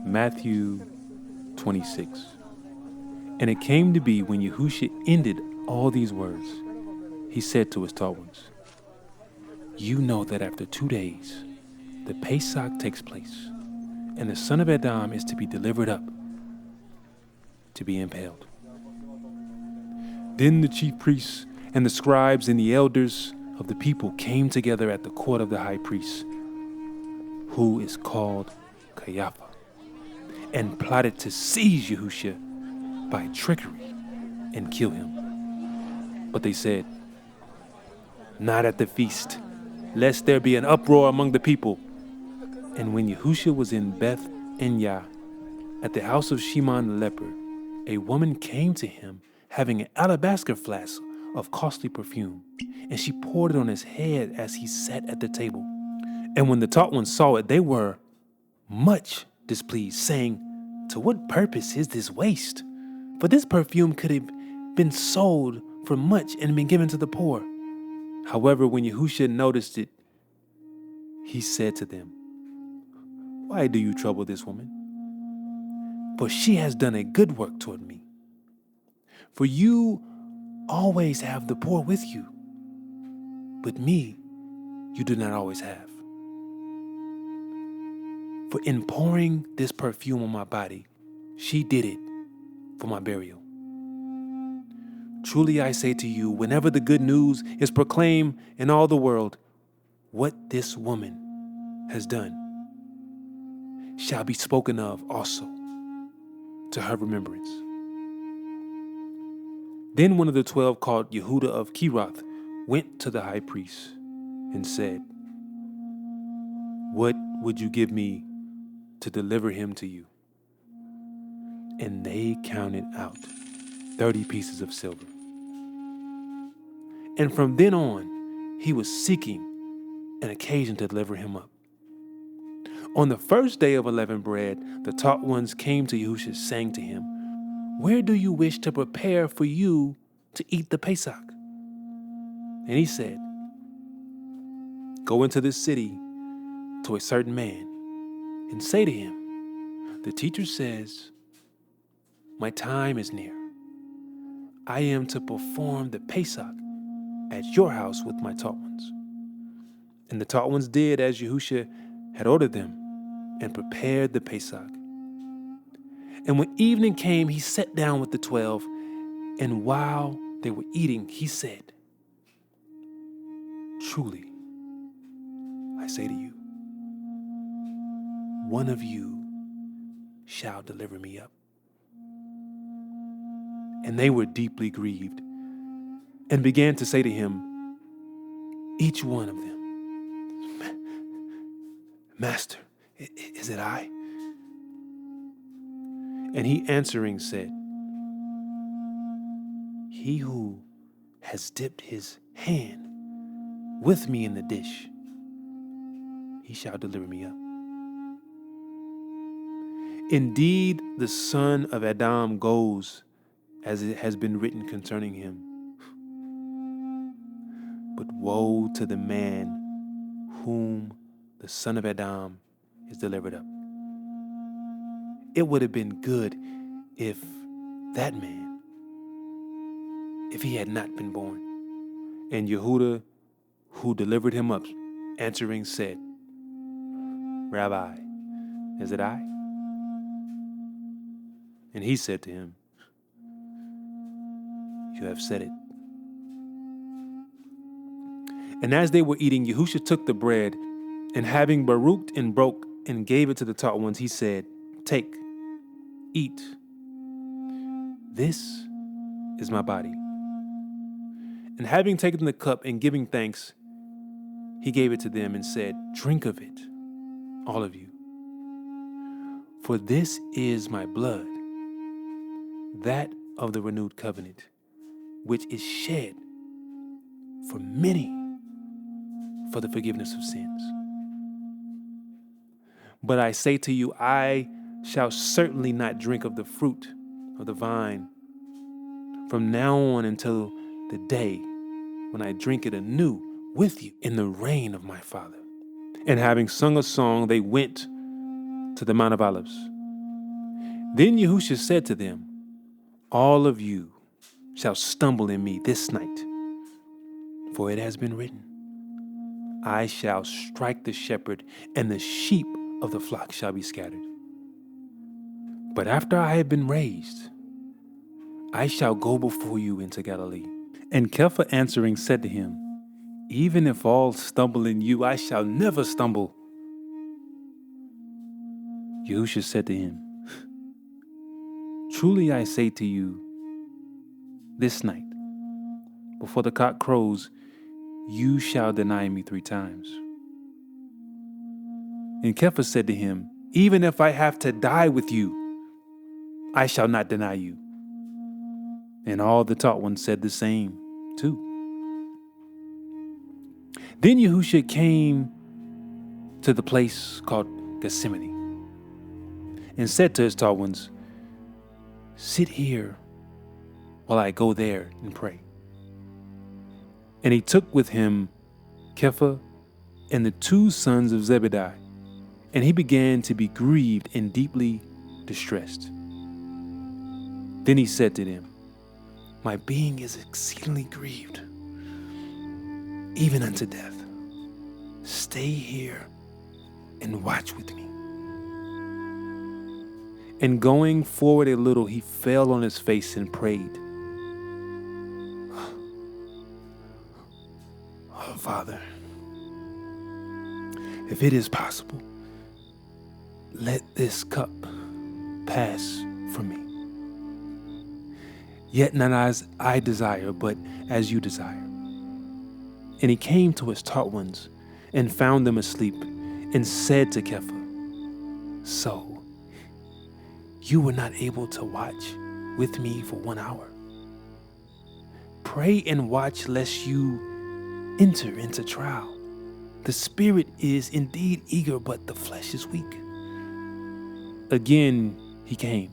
Matthew 26. And it came to be when Yahushua ended all these words, he said to his taught ones, "You know that after 2 days, the Pasach takes place, and the son of Adam is to be delivered up, to be impaled." Then the chief priests and the scribes and the elders of the people came together at the court of the high priest, who is called 𝐉𝐄𝐄, and plotted to seize Yahushua by trickery and kill him. But they said, "Not at the feast, lest there be an uproar among the people." And when Yahushua was in 𝐉𝐄𝐄, at the house of Shimon the leper, a woman came to him having an alabaster flask of costly perfume, and she poured it on his head as he sat at the table. And when the taught ones saw it, they were much displeased, saying, "To what purpose is this waste? For this perfume could have been sold for much and been given to the poor." However, when Yahushua noticed it, he said to them, "Why do you trouble this woman? For she has done a good work toward me. For you always have the poor with you, but me you do not always have. For in pouring this perfume on my body, she did it for my burial. Truly I say to you, whenever the good news is proclaimed in all the world, what this woman has done shall be spoken of also to her remembrance." Then one of the 12, called Yehuda of Keroth, went to the high priest and said, "What would you give me to deliver him to you?" And they counted out 30 pieces of silver. And from then on, he was seeking an occasion to deliver him up. On the first day of unleavened bread, the taught ones came to Yahushua, saying to him, "Where do you wish to prepare for you to eat the Pasach?" And he said, "Go into this city to a certain man and say to him, 'The teacher says, my time is near. I am to perform the Pasach at your house with my taught ones.'" And the taught ones did as Yahushua had ordered them and prepared the Pasach. And when evening came, he sat down with the 12, and while they were eating, he said, "Truly, I say to you, one of you shall deliver me up." And they were deeply grieved and began to say to him, each one of them, "Master, is it I?" And he answering said, "He who has dipped his hand with me in the dish, he shall deliver me up. Indeed, the son of Adam goes as it has been written concerning him. But woe to the man whom the son of Adam is delivered up. It would have been good if that man, if he had not been born." And Yehuda, who delivered him up, answering said, "Rabbi, is it I?" And he said to him, "You have said it." And as they were eating, Yahushua took the bread, and having baruched and broke and gave it to the taught ones, he said, "Take, eat. This is my body." And having taken the cup and giving thanks, he gave it to them and said, "Drink of it, all of you. For this is my blood, that of the renewed covenant, which is shed for many for the forgiveness of sins. But I say to you, I shall certainly not drink of the fruit of the vine from now on until the day when I drink it anew with you in the reign of my Father." And having sung a song, they went to the Mount of Olives. Then Yahushua said to them, all of you shall stumble in me this night, for it has been written, I shall strike the shepherd, and the sheep of the flock shall be scattered. But after I have been raised, I shall go before you into Galilee. And 𝐉𝐄 answering said to him, even if all stumble in you, I shall never stumble. Yahushua said to him, truly I say to you, this night, before the cock crows, you shall deny me 3 times. And 𝐉𝐄 said to him, even if I have to die with you, I shall not deny you. And all the taught ones said the same too. Then Yahushua came to the place called Gethsemane and said to his taught ones, sit here while I go there and pray. And he took with him 𝐉𝐄 and the 2 sons of Zebedee, and he began to be grieved and deeply distressed. Then he said to them, my being is exceedingly grieved, even unto death. Stay here and watch with me. And going forward a little, he fell on his face and prayed, oh, Father, if it is possible, let this cup pass from me. Yet not as I desire, but as you desire. And he came to his taught ones and found them asleep and said to 𝐉𝐄, so you were not able to watch with me for 1 hour? Pray and watch lest you enter into trial. The spirit is indeed eager, but the flesh is weak. Again he came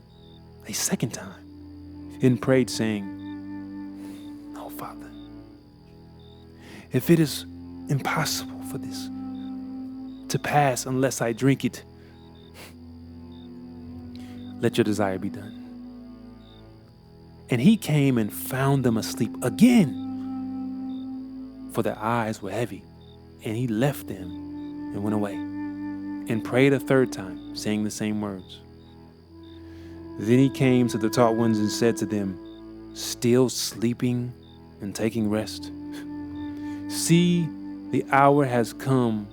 a second time and prayed, saying, oh, Father, if it is impossible for this to pass unless I drink it, let your desire be done. And he came and found them asleep again, for their eyes were heavy. And he left them and went away and prayed a 3rd time, saying the same words. Then he came to the taught ones and said to them, still sleeping and taking rest? See, the hour has come,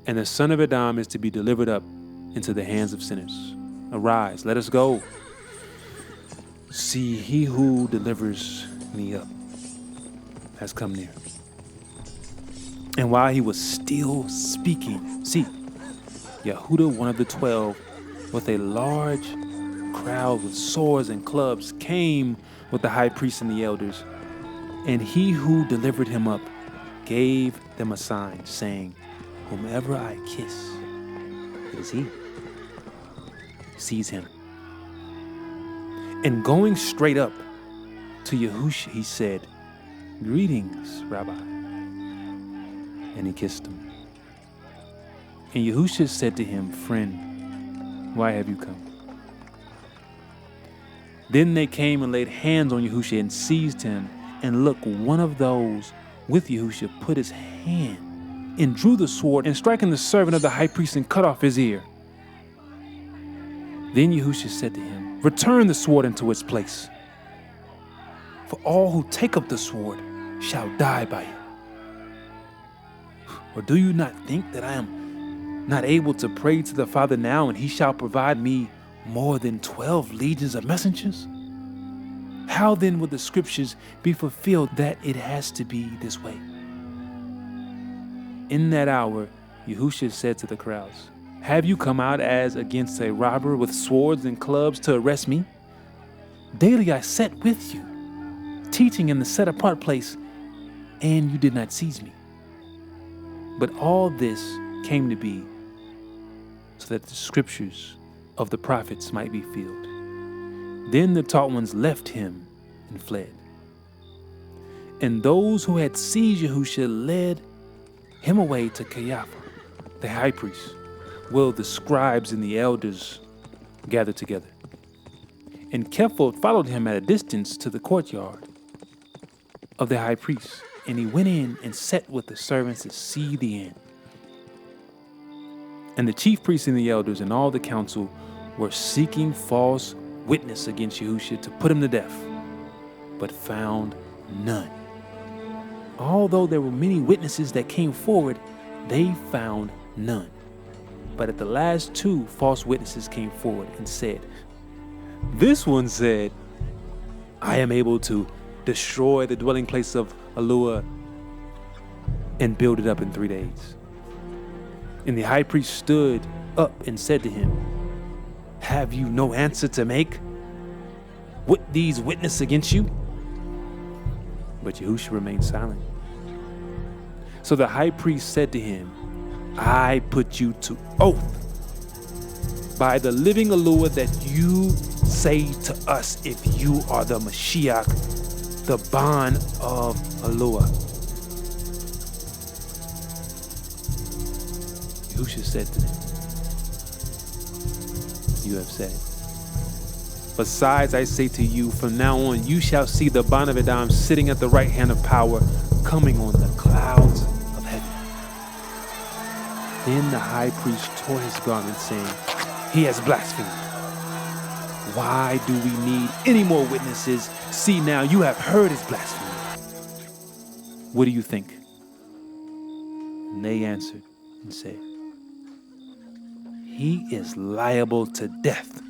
and the Son of Adam is to be delivered up into the hands of sinners. Arise, let us go. See, he who delivers me up has come near. And while he was still speaking, see, Yehuda, one of the 12, with a large crowd with swords and clubs, came with the high priest and the elders. And he who delivered him up gave them a sign, saying, whomever I kiss, it is he. Seize him. And going straight up to Yahushua, he said, greetings, Rabbi. And he kissed him. And Yahushua said to him, friend, why have you come? Then they came and laid hands on Yahushua and seized him. And look, one of those with Yahushua put his hand and drew the sword, and striking the servant of the high priest and cut off his ear. Then Yahushua said to him, return the sword into its place, for all who take up the sword shall die by it. Or do you not think that I am not able to pray to the Father now, and he shall provide me more than 12 legions of messengers? How then would the scriptures be fulfilled that it has to be this way? In that hour, Yahushua said to the crowds, have you come out as against a robber with swords and clubs to arrest me? Daily I sat with you, teaching in the set-apart place, and you did not seize me. But all this came to be so that the scriptures of the prophets might be filled. Then the taught ones left him and fled. And those who had seized Yahushua led him away to 𝐉𝐄, the high priest, where the scribes and the elders gathered together. And 𤉉𝐿 followed him at a distance to the courtyard of the high priest. And he went in and sat with the servants to see the end. And the chief priests and the elders and all the council were seeking false witness against Yahushua to put him to death, but found none. Although there were many witnesses that came forward, they found none. But at the last 2 false witnesses came forward and said, this one said, I am able to destroy the dwelling place of 𝐉𝐄𝐄 and build it up in 3 days. And the high priest stood up and said to him, have you no answer to make? Would these witness against you? But Yahushua remained silent. So the high priest said to him, I put you to oath by the living 𝐉𝐄𝐄 that you say to us if you are the Mashiach, the bond of 𝐉𝐄𝐄. Yahushua said to them, you have said it. Besides, I say to you, from now on you shall see the bond of Adam sitting at the right hand of power, coming on the clouds of heaven. Then the high priest tore his garment, saying, he has blasphemed. Why do we need any more witnesses? See now, you have heard his blasphemy. What do you think? And they answered and said, he is liable to death.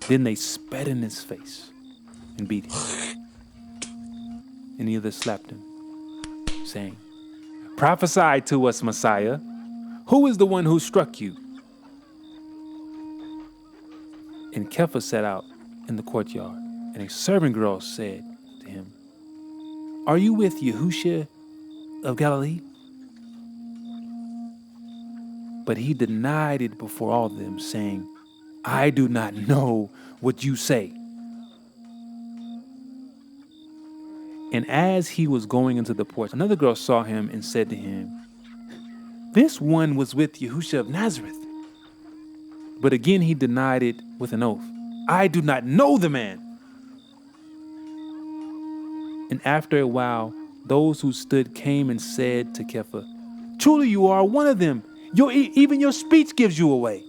Then they spat in his face and beat him. And the others slapped him, saying, prophesy to us, Messiah. Who is the one who struck you? And 𝉉𝐿 sat out in the courtyard, and a servant girl said to him, are you with Yahushua of Galilee? But he denied it before all of them, saying, I do not know what you say. And as he was going into the porch, another girl saw him and said to him, this one was with Yahushua of Nazareth. But again he denied it with an oath. I do not know the man. And after a while, those who stood came and said to 𝉉𝐿, truly you are one of them. Even your speech gives you away.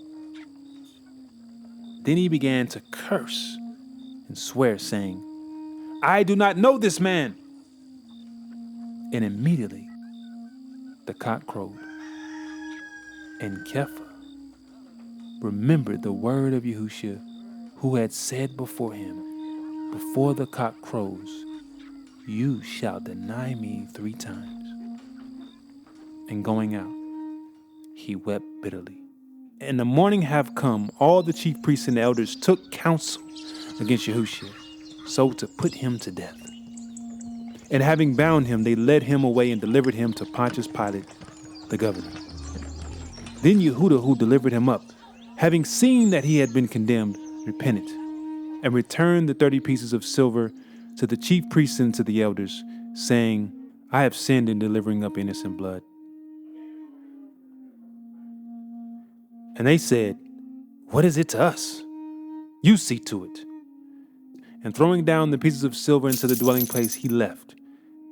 Then he began to curse and swear, saying, I do not know this man. And immediately the cock crowed. And 𝉉𝐿 remembered the word of Yahushua, who had said before him, before the cock crows, you shall deny me 3 times. And going out, he wept bitterly. And the morning have come, all the chief priests and the elders took counsel against Yahushua, so to put him to death. And having bound him, they led him away and delivered him to Pontius Pilate, the governor. Then Yehuda, who delivered him up, having seen that he had been condemned, repented, and returned the 30 pieces of silver to the chief priests and to the elders, saying, I have sinned in delivering up innocent blood. And they said, what is it to us? You see to it. And throwing down the pieces of silver into the dwelling place, he left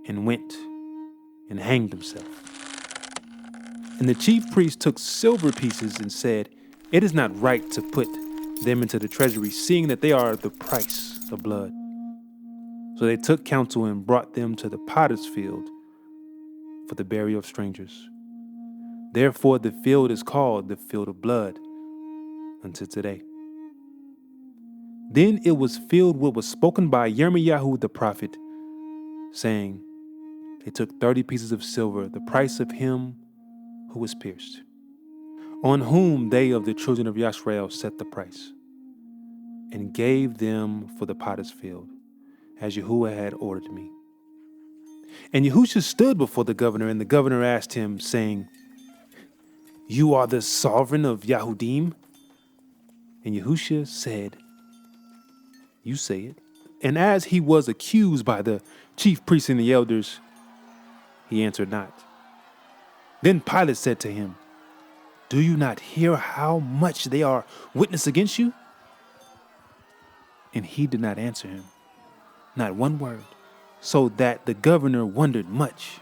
and went and hanged himself. And the chief priest took silver pieces and said, it is not right to put them into the treasury, seeing that they are the price of blood. So they took counsel and brought them to the potter's field for the burial of strangers. Therefore the field is called the field of blood until today. Then it was filled what was spoken by Yirmiyahu the prophet, saying, they took 30 pieces of silver, the price of him who was pierced, on whom they of the children of Yashrael set the price, and gave them for the potter's field, as Yahuwah had ordered me. And Yahushua stood before the governor, and the governor asked him, saying, you are the sovereign of Yahudim? And Yahushua said, you say it. And as he was accused by the chief priests and the elders, he answered not. Then Pilate said to him, do you not hear how much they are witness against you? And he did not answer him, not one word, so that the governor wondered much.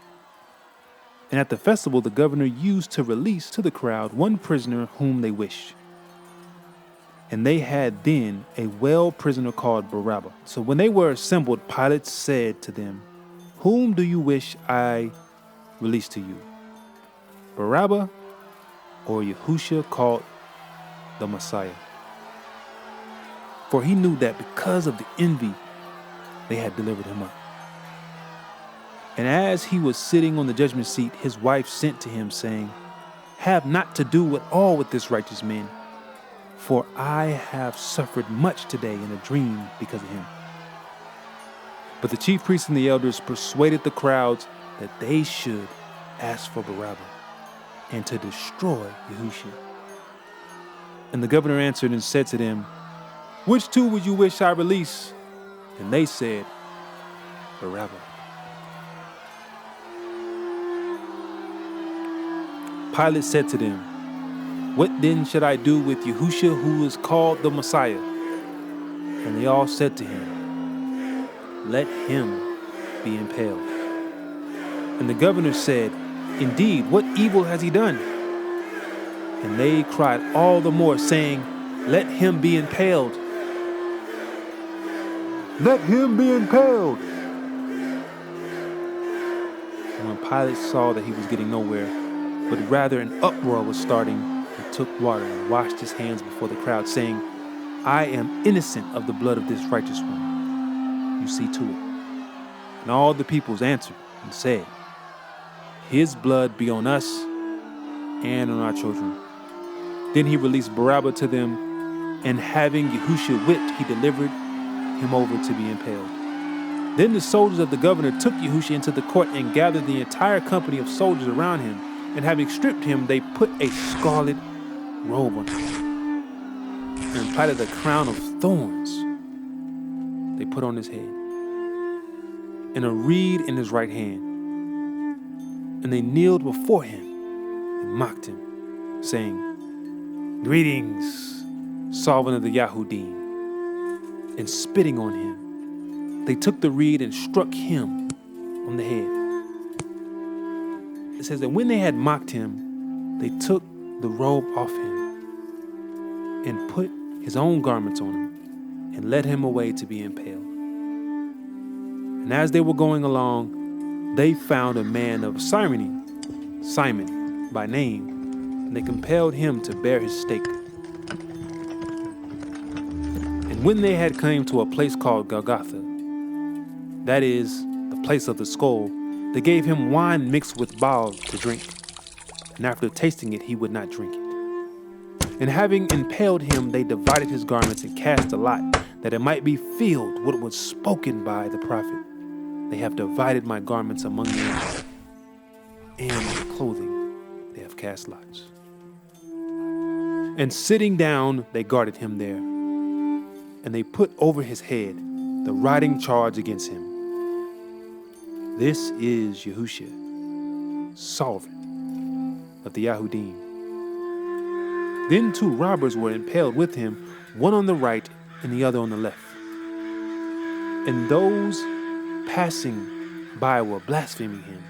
And at the festival, the governor used to release to the crowd one prisoner whom they wished. And they had then a well prisoner called Barabbas. So when they were assembled, Pilate said to them, "Whom do you wish I release to you, Barabbas or Yahushua called the Messiah?" For he knew that because of the envy, they had delivered him up. And as he was sitting on the judgment seat, his wife sent to him, saying, "Have not to do at all with this righteous man, for I have suffered much today in a dream because of him." But the chief priests and the elders persuaded the crowds that they should ask for Barabbas and to destroy Yahushua. And the governor answered and said to them, "Which two would you wish I release?" And they said, "Barabbas." Pilate said to them, "What then should I do with Yahushua who is called the Messiah?" And they all said to him, "Let him be impaled." And the governor said, "Indeed, what evil has he done?" And they cried all the more, saying, "Let him be impaled. Let him be impaled." And when Pilate saw that he was getting nowhere, but rather an uproar was starting, he took water and washed his hands before the crowd, saying, "I am innocent of the blood of this righteous one. You see to it." And all the peoples answered and said, "His blood be on us and on our children." Then he released Barabbas to them, and having Yahushua whipped, he delivered him over to be impaled. Then the soldiers of the governor took Yahushua into the court and gathered the entire company of soldiers around him. And having stripped him, they put a scarlet robe on him, and platted a crown of thorns they put on his head, and a reed in his right hand. And they kneeled before him and mocked him, saying, "Greetings, sovereign of the Yahudim." And spitting on him, they took the reed and struck him on the head. It says that when they had mocked him, they took the robe off him and put his own garments on him and led him away to be impaled. And as they were going along, they found a man of Cyrene, Simon by name, and they compelled him to bear his stake. And when they had come to a place called Golgotha, that is, the place of the skull, they gave him wine mixed with gall to drink. And after tasting it, he would not drink it. And having impaled him, they divided his garments and cast a lot, that it might be filled what was spoken by the prophet. "They have divided my garments among them, and my clothing they have cast lots." And sitting down, they guarded him there. And they put over his head the writing charge against him: "This is Yahushua, sovereign of the Yahudim." Then 2 robbers were impaled with him, one on the right and the other on the left. And those passing by were blaspheming him,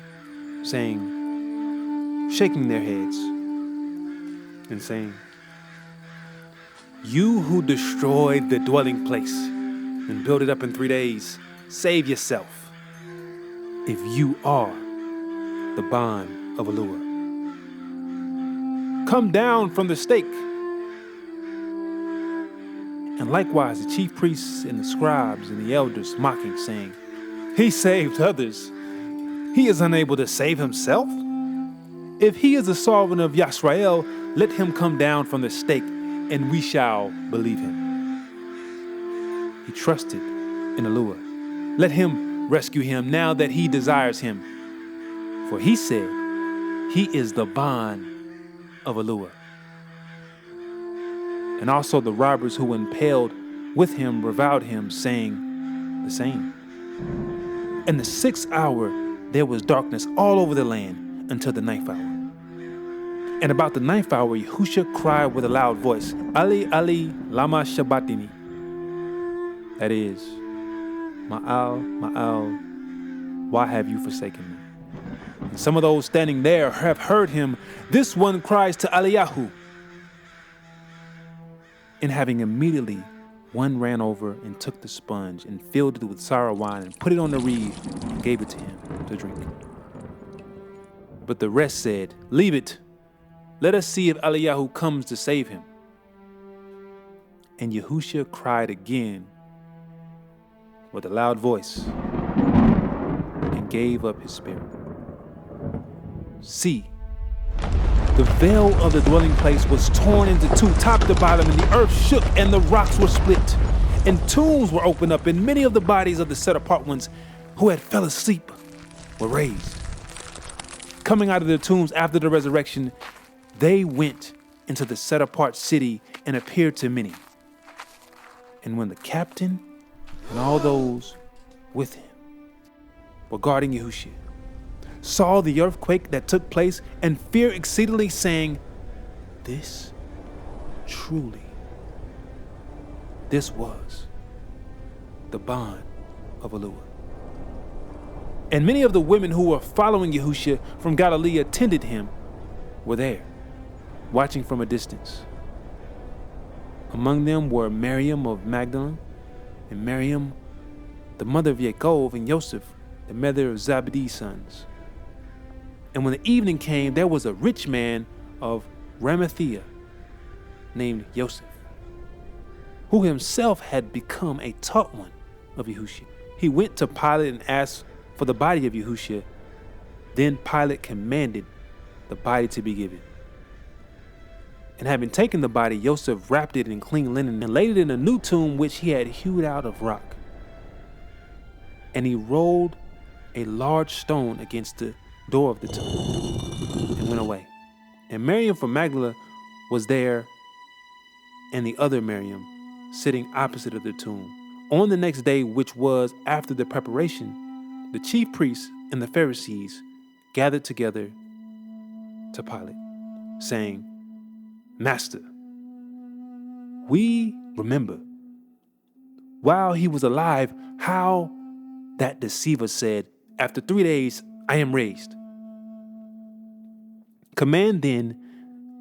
saying, shaking their heads and saying, "You who destroyed the dwelling place and built it up in 3 days, save yourself, if you are the bond of Yahushua. Come down from the stake." And likewise the chief priests and the scribes and the elders mocking, saying, "He saved others. He is unable to save himself. If he is the sovereign of Yisrael, let him come down from the stake, and we shall believe him. He trusted in Yahushua. Let him rescue him now that he desires him. For he said, he is the bond of Yahushua." And also the robbers who impaled with him reviled him, saying the same. In the 6th hour there was darkness all over the land until the 9th hour. And about the 9th hour, Yahushua cried with a loud voice, "Ali, Ali, lama sabachthani?" That is, Ma'al, Ma'al, why have you forsaken me? And some of those standing there have heard him. This one cries to Eliyahu. And having immediately, one ran over and took the sponge and filled it with sour wine and put it on the reed and gave it to him to drink. But the rest said, leave it. Let us see if Eliyahu comes to save him. And Yahushua cried again with a loud voice and gave up his spirit. See, the veil of the dwelling place was torn into two, top to bottom, and the earth shook, and the rocks were split, and tombs were opened up, and many of the bodies of the set-apart ones who had fell asleep were raised. Coming out of their tombs after the resurrection, they went into the set-apart city and appeared to many. And when the captain and all those with him were guarding Yahushua saw the earthquake that took place and feared exceedingly, saying, this was the bond of 𝐉𝐄𝐄. And many of the women who were following Yahushua from Galilee attended him were there, watching from a distance. Among them were Miriam of Magdalene, and Miriam, the mother of Yaakov, and Joseph, the mother of Zebedee's sons. And when the evening came, there was a rich man of Arimathea named Joseph, who himself had become a taught one of Yahushua. He went to Pilate and asked for the body of Yahushua. Then Pilate commanded the body to be given. And having taken the body, Joseph wrapped it in clean linen and laid it in a new tomb which he had hewed out of rock. And he rolled a large stone against the door of the tomb and went away. And Miriam from Magdala was there, and the other Miriam sitting opposite of the tomb. On the next day, which was after the preparation, the chief priests and the Pharisees gathered together to Pilate, saying, Master, we remember while he was alive how that deceiver said, after 3 days I am raised. Command then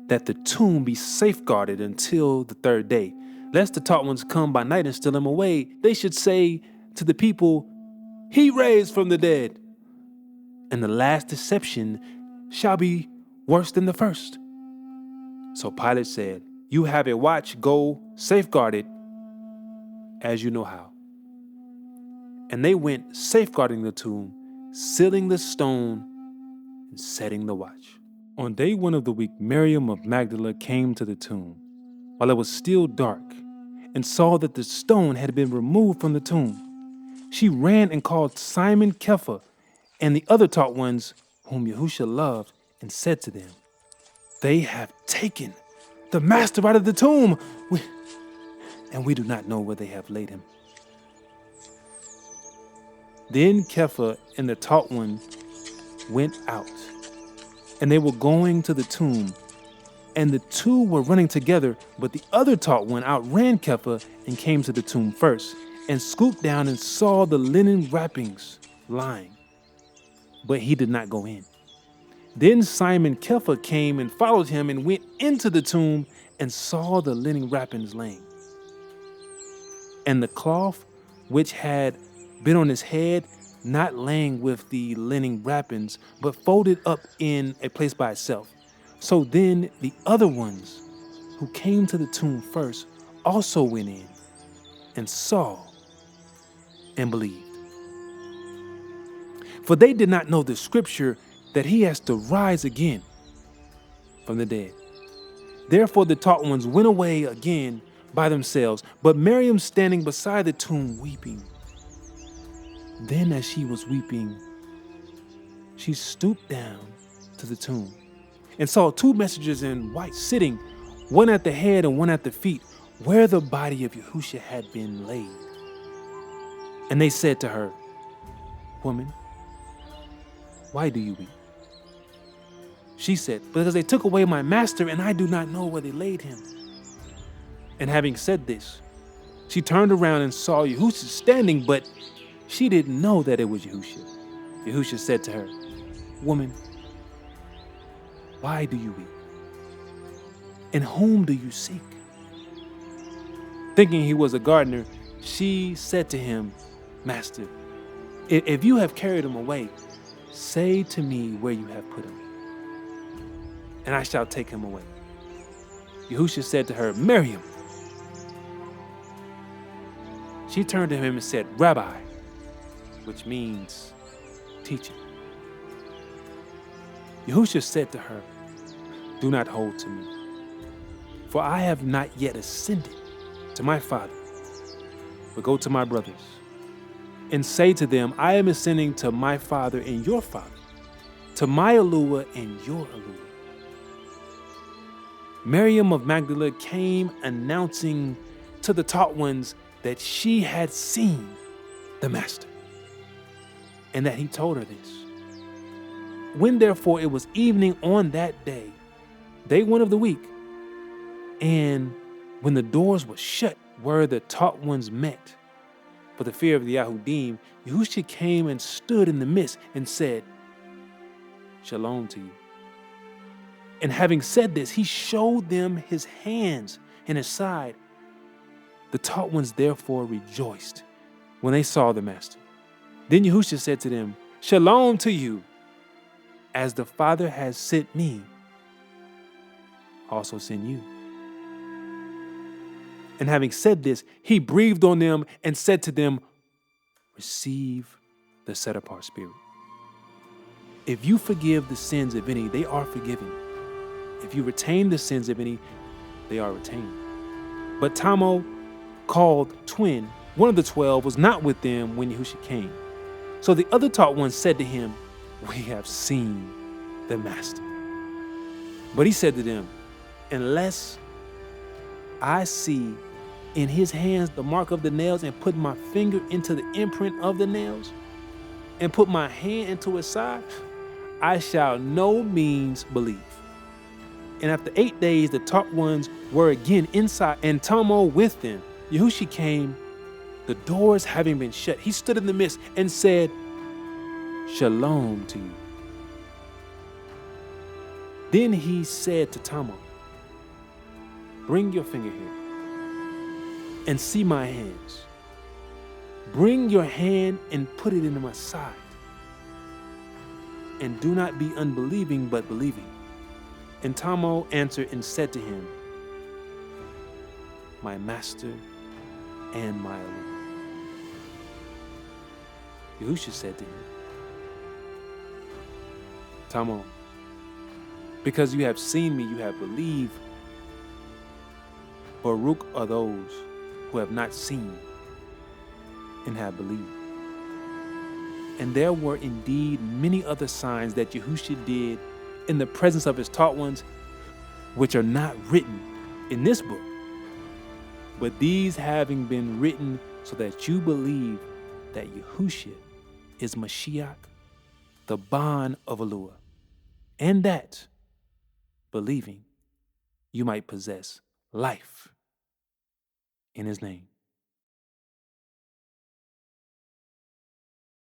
that the tomb be safeguarded until the 3rd day, lest the taught ones come by night and steal him away. They should say to the people, he raised from the dead. And the last deception shall be worse than the first. So Pilate said, you have a watch, go safeguard it as you know how. And they went safeguarding the tomb, sealing the stone, and setting the watch. On day 1 of the week, Miriam of Magdala came to the tomb while it was still dark and saw that the stone had been removed from the tomb. She ran and called Simon 𝐉𝐄𝐿 and the other taught ones whom Yahushua loved and said to them, they have taken the master out of the tomb, and we do not know where they have laid him. Then 𝐉𝐿 and the taught one went out, and they were going to the tomb, and the two were running together, but the other taught one outran 𝐉𝐿 and came to the tomb first, and scooped down and saw the linen wrappings lying, but he did not go in. Then Simon 𝐉𝐿 came and followed him and went into the tomb and saw the linen wrappings laying, and the cloth which had been on his head, not laying with the linen wrappings, but folded up in a place by itself. So then the other ones who came to the tomb first also went in and saw and believed. For they did not know the scripture that he has to rise again from the dead. Therefore the taught ones went away again by themselves, but Miriam standing beside the tomb weeping. Then as she was weeping, she stooped down to the tomb and saw 2 messengers in white sitting, one at the head and one at the feet, where the body of Yahushua had been laid. And they said to her, woman, why do you weep? She said, because they took away my master, and I do not know where they laid him. And having said this, She turned around and saw Yahushua standing, but she didn't know that it was Yahushua. Yahushua said to her, "Woman, why do you weep? And whom do you seek?" Thinking he was a gardener, she said to him, "Master, if you have carried him away, say to me where you have put him, and I shall take him away." Yahushua said to her, "Miriam." She turned to him and said, "Rabbi," which means teacher. Yahushua said to her, "Do not hold to me, for I have not yet ascended to my Father, but go to my brothers and say to them, I am ascending to my Father and your Father, to my 𝐤𝐄𝐄 and your 𝐤𝐿𝐿." Miriam of Magdala came announcing to the taught ones that she had seen the Master and that he told her this. When therefore it was evening on that day, day 1 of the week, and when the doors were shut where the taught ones met, for the fear of the Yahudim, Yahushua came and stood in the midst and said, "Shalom to you." And having said this, he showed them his hands and his side. The taught ones therefore rejoiced when they saw the Master. Then Yahushua said to them, "Shalom to you. As the Father has sent me, also send you." And having said this, he breathed on them and said to them, "Receive the set-apart spirit. If you forgive the sins of any, they are forgiven. If you retain the sins of any, they are retained." But Tamo, called Twin, one of the 12, was not with them when Yahushua came. So the other taught ones said to him, "We have seen the Master." But he said to them, "Unless I see in his hands the mark of the nails, and put my finger into the imprint of the nails, and put my hand into his side, I shall no means believe." And after 8 days, the taught ones were again inside, and Tamo with them. Yahushua came, the doors having been shut. He stood in the midst and said, "Shalom to you." Then he said to Tamo, "Bring your finger here and see my hands. Bring your hand and put it into my side. And do not be unbelieving, but believing." And Tamo answered and said to him, "My Master and my 𝐤𝐿𝐿." Yahushua said to him, "Tamo, because you have seen me, you have believed. Baruch are those who have not seen and have believed." And there were indeed many other signs that Yahushua did in the presence of his taught ones, which are not written in this book, but these having been written so that you believe that Yahushua is Mashiach, the bond of 𝐤𝐿𝐿, and that, believing, you might possess life in his name.